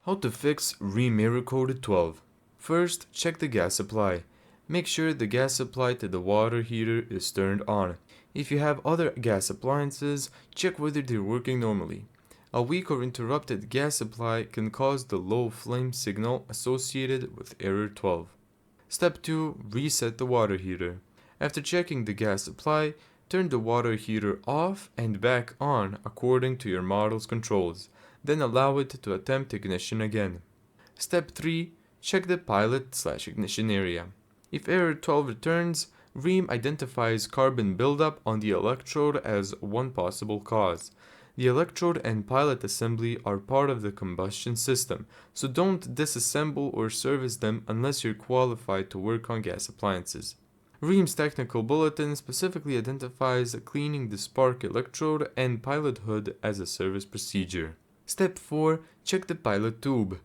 How to fix Rheem Error Code 12. First, check the gas supply. Make sure the gas supply to the water heater is turned on. If you have other gas appliances, check whether they're working normally. A weak or interrupted gas supply can cause the low flame signal associated with error 12. Step 2. Reset the water heater. After checking the gas supply, turn the water heater off and back on according to your model's controls. Then allow it to attempt ignition again. Step 3. Check the pilot/ignition area. If error 12 returns, Rheem identifies carbon buildup on the electrode as one possible cause. The electrode and pilot assembly are part of the combustion system, so don't disassemble or service them unless you're qualified to work on gas appliances. Rheem's technical bulletin specifically identifies cleaning the spark electrode and pilot hood as a service procedure. Step 4. Check the pilot tube.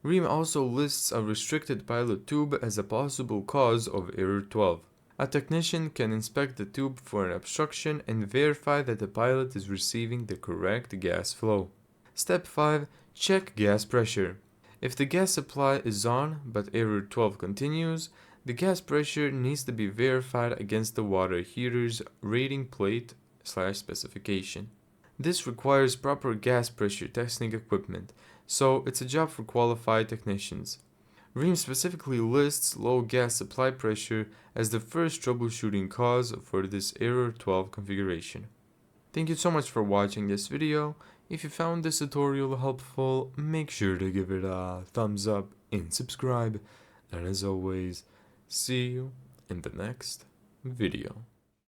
Rheem also lists a restricted pilot tube as a possible cause of error 12. A technician can inspect the tube for an obstruction and verify that the pilot is receiving the correct gas flow. Step 5. Check gas pressure. If the gas supply is on but error 12 continues, the gas pressure needs to be verified against the water heater's rating plate/specification. This requires proper gas pressure testing equipment, so it's a job for qualified technicians. Rheem specifically lists low gas supply pressure as the first troubleshooting cause for this error 12 configuration. Thank you so much for watching this video. If you found this tutorial helpful, make sure to give it a thumbs up and subscribe. And as always, see you in the next video.